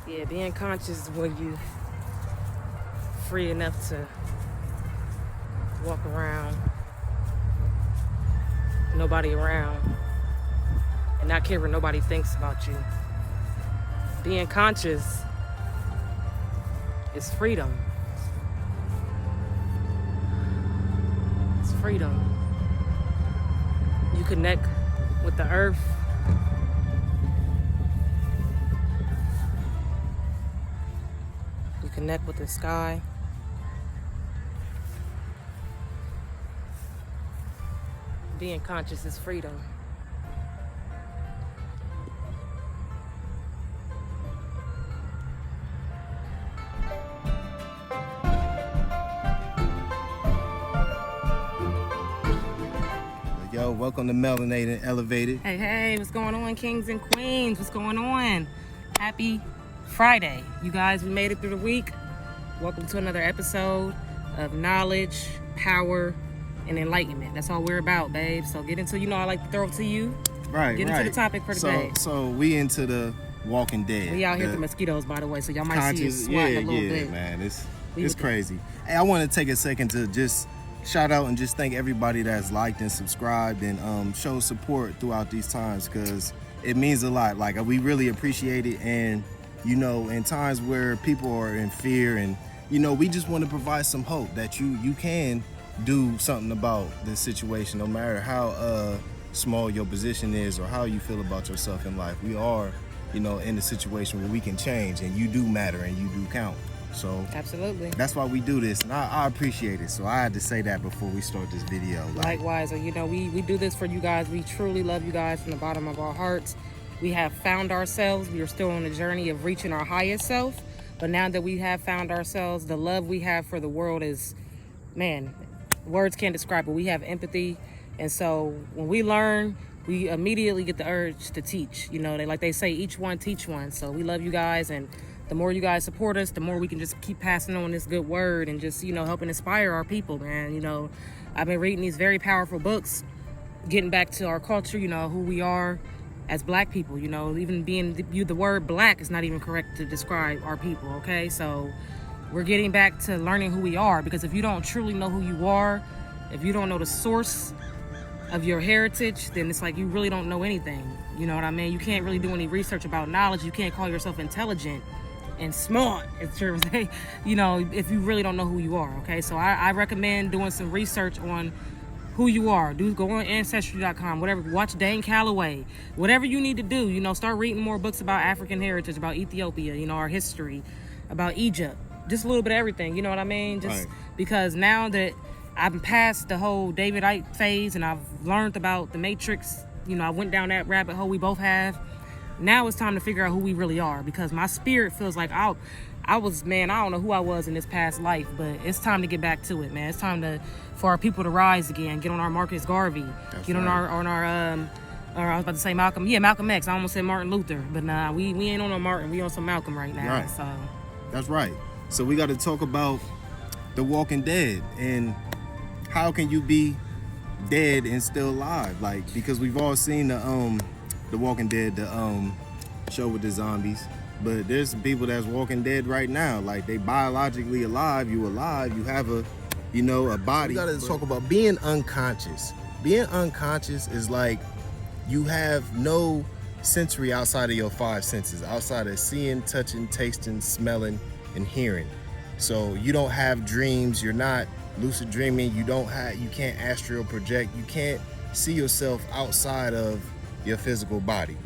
Yeah, being conscious is when you free enough to walk around, nobody around, and not care what nobody thinks about you. Being conscious is freedom. It's freedom. You connect with the earth. You connect with the sky. Being conscious is freedom. Yo, welcome to Melanated and Elevated. Hey, what's going on, kings and queens? What's going on? Happy Friday. You guys, we made it through the week. Welcome to another episode of knowledge, power, and enlightenment. That's all we're about, babe. So get into, I like to throw it to you. Right, Get into the topic for today. So we into the Walking Dead. We out here with the mosquitoes, by the way, so y'all might see us swatting a little bit. Yeah, man. It's crazy. Hey, I want to take a second to just shout out and just thank everybody that's liked and subscribed and show support throughout these times, because it means a lot. Like, we really appreciate it. And in times where people are in fear, and we just want to provide some hope that you can do something about this situation, no matter how small your position is or how you feel about yourself in life. We are in a situation where we can change, and you do matter and you do count. So Absolutely. that's why we do this, and I appreciate it. So I had to say that before we start this video. Likewise, we do this for you guys. We truly love you guys from the bottom of our hearts. We have found ourselves. We are still on the journey of reaching our highest self. But now that we have found ourselves, the love we have for the world is, man, words can't describe it. We have empathy. And so when we learn, we immediately get the urge to teach. They say, each one teach one. So we love you guys, and the more you guys support us, the more we can just keep passing on this good word and just, helping inspire our people, man. I've been reading these very powerful books, getting back to our culture, who we are as black people, even being the word black is not even correct to describe our people, okay? So we're getting back to learning who we are, because if you don't truly know who you are, if you don't know the source of your heritage, then it's like you really don't know anything. You know what I mean? You can't really do any research about knowledge. You can't call yourself intelligent and smart, in terms of, if you really don't know who you are, okay? So I recommend doing some research on who you are. Go on Ancestry.com, whatever. Watch Dane Calloway. Whatever you need to do, start reading more books about African heritage, about Ethiopia, our history, about Egypt. Just a little bit of everything, you know what I mean? Just Right. Because now that I'm past the whole David Icke phase and I've learned about the Matrix, I went down that rabbit hole we both have. Now it's time to figure out who we really are, because my spirit feels like I don't know who I was in this past life, but it's time to get back to it, man. It's time for our people to rise again, get on our Marcus Garvey, get on our or I was about to say Malcolm. Yeah, Malcolm X. I almost said Martin Luther, but nah, we ain't on no Martin. We on some Malcolm right now. Right. So That's right. So we got to talk about The Walking Dead, and how can you be dead and still alive? Like, because we've all seen the Walking Dead, the show with the zombies, but there's some people that's walking dead right now. Like, they biologically alive. You alive. You have a body. We got to talk about being unconscious. Being unconscious is like you have no sensory outside of your five senses, outside of seeing, touching, tasting, smelling, and hearing. So you don't have dreams. You're not lucid dreaming. You can't astral project. You can't see yourself outside of your physical body,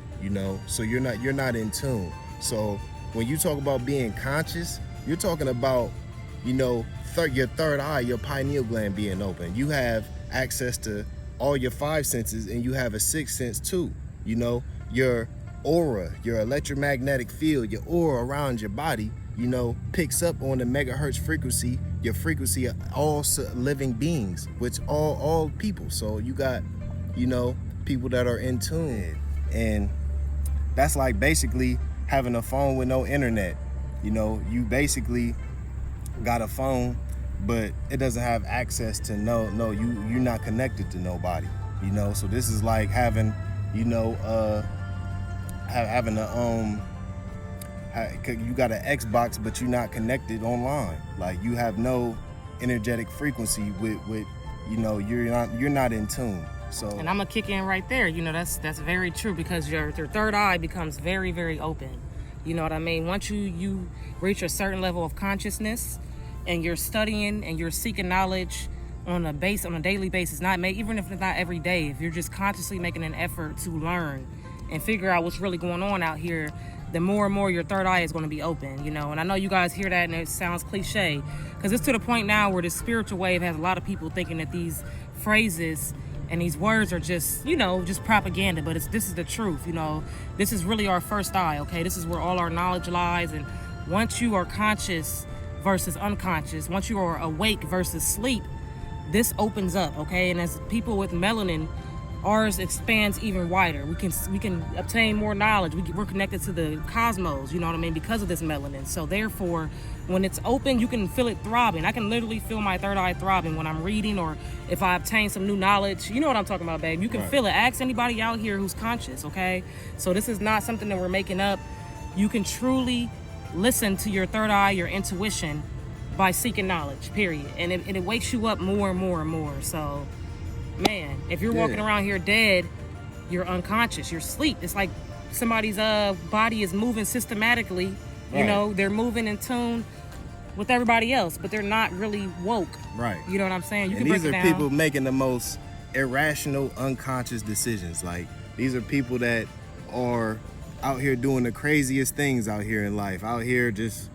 so you're not in tune. So when you talk about being conscious, you're talking about your third eye, your pineal gland being open. You have access to all your five senses, and you have a sixth sense too. Your aura, your electromagnetic field, your aura around your body, picks up on the megahertz frequency, your frequency of all living beings, which all people. So you got people that are in tune, and that's like basically having a phone with no internet. You basically got a phone, but it doesn't have access to you're not connected to nobody. So this is like having having a you got an Xbox, but you're not connected online. Like you have no energetic frequency with you're not in tune. So, and I'm gonna kick in right there. You know, that's very true, because your third eye becomes very, very open. You know what I mean? Once you reach a certain level of consciousness, and you're studying and you're seeking knowledge on a daily basis, even if it's not every day, if you're just consciously making an effort to learn and figure out what's really going on out here, the more and more your third eye is going to be open, you know. And I know you guys hear that and it sounds cliche, because it's to the point now where the spiritual wave has a lot of people thinking that these phrases and these words are just, you know, just propaganda, but this is the truth, you know. This is really our first eye, okay? This is where all our knowledge lies. And once you are conscious versus unconscious, once you are awake versus sleep, this opens up, okay? And as people with melanin, ours expands even wider. We can obtain more knowledge. We're connected to the cosmos, you know what I mean, because of this melanin. So therefore, when it's open, you can feel it throbbing. I can literally feel my third eye throbbing when I'm reading, or if I obtain some new knowledge. You know what I'm talking about, babe. You can feel it. Ask anybody out here who's conscious, okay? So this is not something that we're making up. You can truly listen to your third eye, your intuition, by seeking knowledge, period. And it wakes you up more and more and more. So, man, if you're walking around here dead, you're unconscious, you're asleep. It's like somebody's body is moving systematically. You know, they're moving in tune with everybody else, but they're not really woke. Right. You know what I'm saying? And these are people making the most irrational, unconscious decisions. Like, these are people that are out here doing the craziest things out here in life, out here just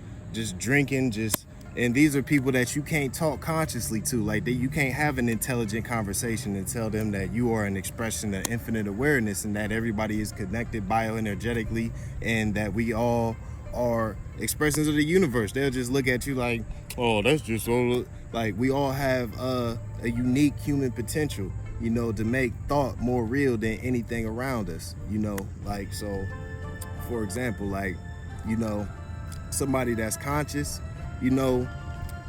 drinking, and these are people that you can't talk consciously to. Like, you can't have an intelligent conversation and tell them that you are an expression of infinite awareness and that everybody is connected bioenergetically and that we all are expressions of the universe. They'll just look at you like, oh, that's just all. Like, we all have a unique human potential, you know, to make thought more real than anything around us, you know. Like, so for example, like, you know, somebody that's conscious, you know,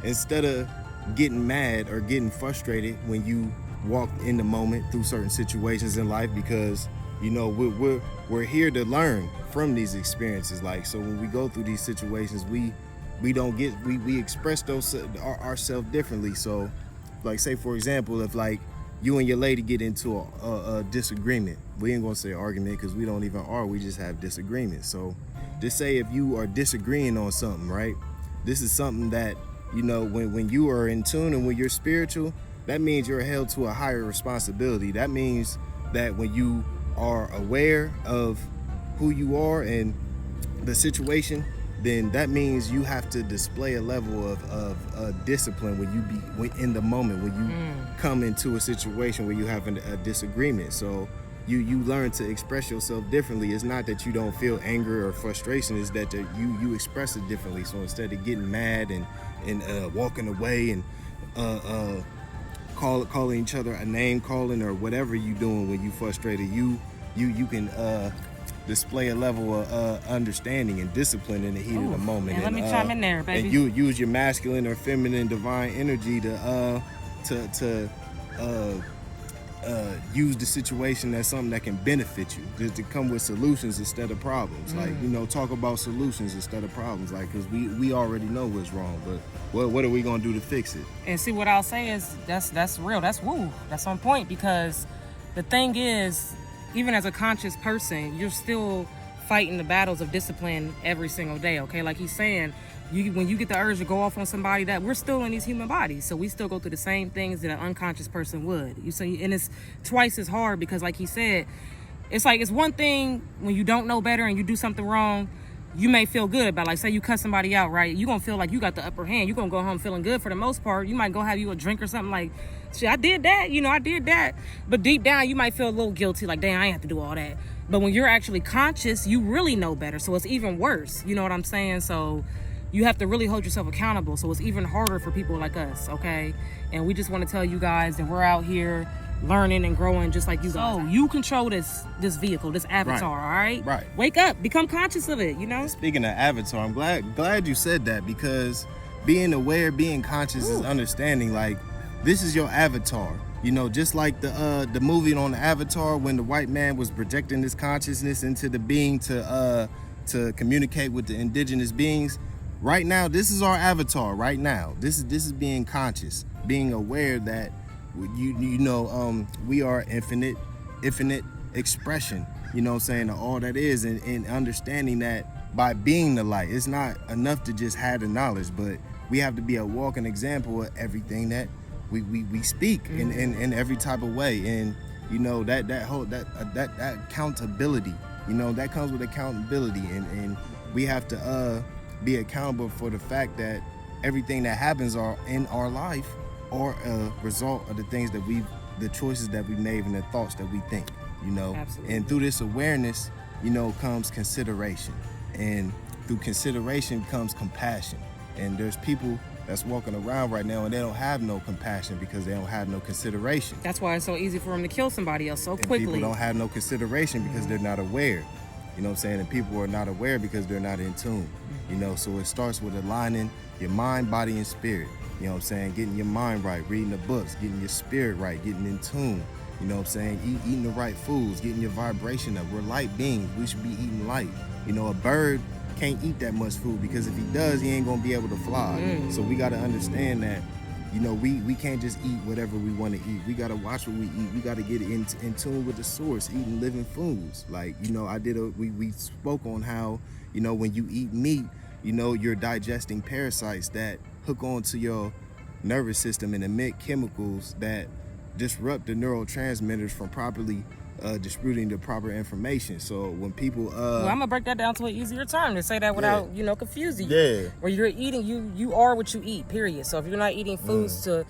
instead of getting mad or getting frustrated when you walk in the moment through certain situations in life, because, you know, we're here to learn from these experiences. Like, so when we go through these situations, we express ourselves differently. So, like, say for example, if like you and your lady get into a disagreement, we ain't gonna say argument because we don't even argue, we just have disagreements. So just say if you are disagreeing on something, right? This is something that, you know, when you are in tune and when you're spiritual, that means you're held to a higher responsibility. That means that when you are aware of who you are and the situation, then that means you have to display a level of discipline when in the moment, when you come into a situation where you have a disagreement. So you learn to express yourself differently. It's not that you don't feel anger or frustration, it's that you express it differently. So instead of getting mad and walking away and calling each other a name calling or whatever you doing when you frustrated, you can display a level of understanding and discipline in the heat of the moment. And let me chime in there, baby. And you use your masculine or feminine divine energy to use the situation as something that can benefit you, to come with solutions instead of problems. Like, you know, talk about solutions instead of problems. Like, because we already know what's wrong, but what are we gonna do to fix it? And see, what I'll say is that's real. That's woo. That's on point, because the thing is, even as a conscious person, you're still fighting the battles of discipline every single day. Okay, like he's saying, when you get the urge to go off on somebody, that we're still in these human bodies, so we still go through the same things that an unconscious person would. You see, and it's twice as hard, because like he said, it's like, it's one thing when you don't know better and you do something wrong, you may feel good about it. Like, say you cut somebody out, right? You're gonna feel like you got the upper hand. You're gonna go home feeling good for the most part. You might go have you a drink or something, like, shit, I did that, you know, I did that. But deep down, you might feel a little guilty, like, dang, I ain't have to do all that. But when you're actually conscious, you really know better, so it's even worse. You know what I'm saying? So you have to really hold yourself accountable, so it's even harder for people like us, okay? And we just want to tell you guys that we're out here learning and growing just like you guys. So you control this vehicle, this avatar, all right? Right. Wake up, become conscious of it, you know? Speaking of avatar, I'm glad you said that, because being aware, being conscious is understanding. Like, this is your avatar. You know, just like the movie on the Avatar, when the white man was projecting his consciousness into the being to to communicate with the indigenous beings. Right now, this is our avatar. Right now, this is being conscious, being aware that we are infinite expression. You know what I'm saying? Of all that is, and understanding that by being the light, it's not enough to just have the knowledge, but we have to be a walking example of everything that we speak in every type of way. And you know that accountability, you know, that comes with accountability, and we have to be accountable for the fact that everything that happens in our life are a result of the choices that we made and the thoughts that we think, you know. Absolutely. And through this awareness, you know, comes consideration, and through consideration comes compassion. And there's people that's walking around right now and they don't have no compassion because they don't have no consideration. That's why it's so easy for them to kill somebody else so And quickly. people don't have no consideration because they're not aware. You know what I'm saying? And people are not aware because they're not in tune. You know, so it starts with aligning your mind, body, and spirit. You know what I'm saying? Getting your mind right, reading the books, getting your spirit right, getting in tune. You know what I'm saying? Eating the right foods, getting your vibration up. We're light beings. We should be eating light. You know, a bird can't eat that much food because if he does, he ain't gonna be able to fly. So we gotta understand that, you know, we can't just eat whatever we want to eat. We gotta watch what we eat. We gotta get in tune with the source, eating living foods. Like, you know, we spoke on how, you know, when you eat meat, you know, you're digesting parasites that hook onto your nervous system and emit chemicals that disrupt the neurotransmitters from properly distributing the proper information. So when people well, I'm gonna break that down to an easier term to say that without you know confusing you. Yeah. Where you're eating, you are what you eat. Period. So if you're not eating foods to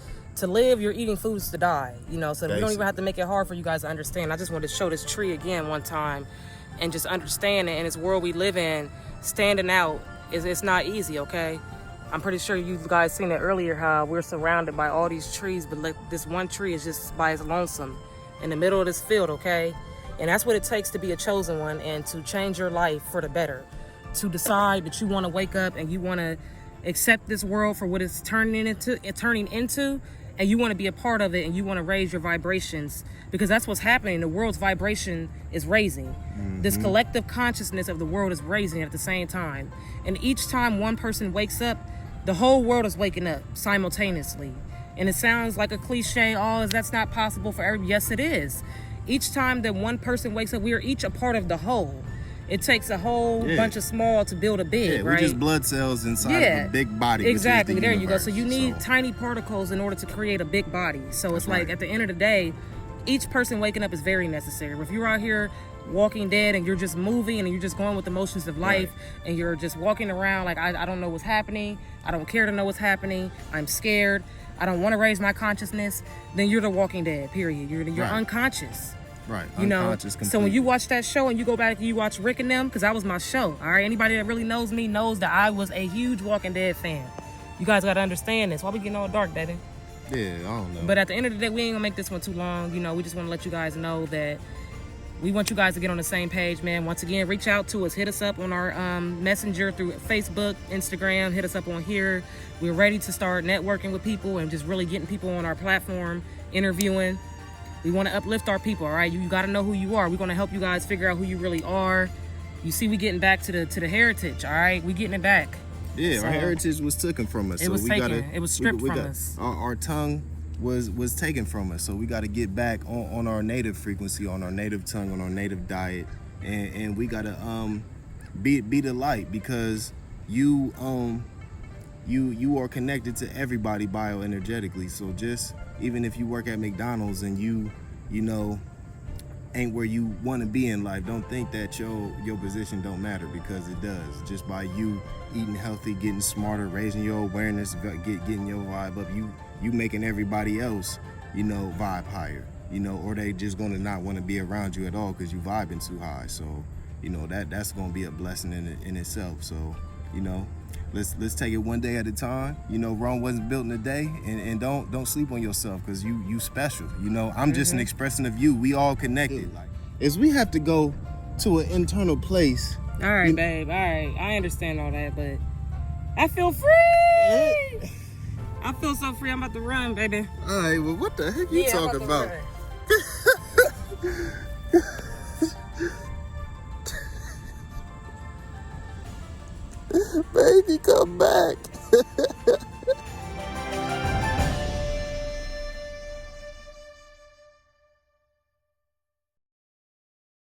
live, you're eating foods to die. You know, so we don't even have to make it hard for you guys to understand. I just wanted to show this tree again one time, and just understand it in this world we live in. Standing out it's not easy. Okay. I'm pretty sure you guys seen it earlier how we're surrounded by all these trees, but like this one tree is just by its lonesome in the middle of this field, okay? And that's what it takes to be a chosen one and to change your life for the better. To decide that you want to wake up and you want to accept this world for what it's turning into, and you want to be a part of it and you want to raise your vibrations, because that's what's happening. The world's vibration is raising. This collective consciousness of the world is raising at the same time. And each time one person wakes up, the whole world is waking up simultaneously. And it sounds like a cliche, that's not possible for everybody. Yes, it is. Each time that one person wakes up, we are each a part of the whole. It takes a whole bunch of small to build a big, right? We're just blood cells inside of a big body. Exactly. Which is the there universe. You go. So you need tiny particles in order to create a big body. So it's like at the end of the day, each person waking up is very necessary. If you're out here walking dead and you're just moving and you're just going with the motions of life and you're just walking around like I don't know what's happening, I don't care to know what's happening, I'm scared, I don't want to raise my consciousness, then you're the walking dead, period. You're unconscious. Right. You know, completely. so when you watch that show and you go back and you watch Rick and them, because that was my show, all right? Anybody that really knows me knows that I was a huge Walking Dead fan. You guys got to understand this. Why we getting all dark, baby? Yeah, I don't know. But at the end of the day, we ain't going to make this one too long. You know, we just want to let you guys know that we want you guys to get on the same page, man. Once again, reach out to us. Hit us up on our messenger through Facebook, Instagram. Hit us up on here. We're ready to start networking with people and just really getting people on our platform, interviewing. We want to uplift our people, all right? You got to know who you are. We're going to help you guys figure out who you really are. You see, we getting back to the heritage, all right? We getting it back. Yeah, So, our heritage was taken from us. It was taken. It was stripped from us. Our tongue was taken from us. So we got to get back on our native frequency, on our native tongue, on our native diet. And we got to be the light, because you are connected to everybody bioenergetically. So just even if you work at McDonald's and you know ain't where you want to be in life, don't think that your position don't matter, because it does. Just by you eating healthy, getting smarter, raising your awareness, getting your vibe up, you making everybody else, you know, vibe higher, you know, or they just gonna not want to be around you at all because you vibing too high. So, you know, that's gonna be a blessing in itself. So, you know, let's take it one day at a time. You know, Rome wasn't built in a day, and don't sleep on yourself, because you special. You know, I'm just an expression of you. We all connected. Is we have to go to an internal place. All right, babe. All right. I understand all that, but I feel free. I feel so free. I'm about to run, baby. All right, well, what the heck you talking about? Baby, come back.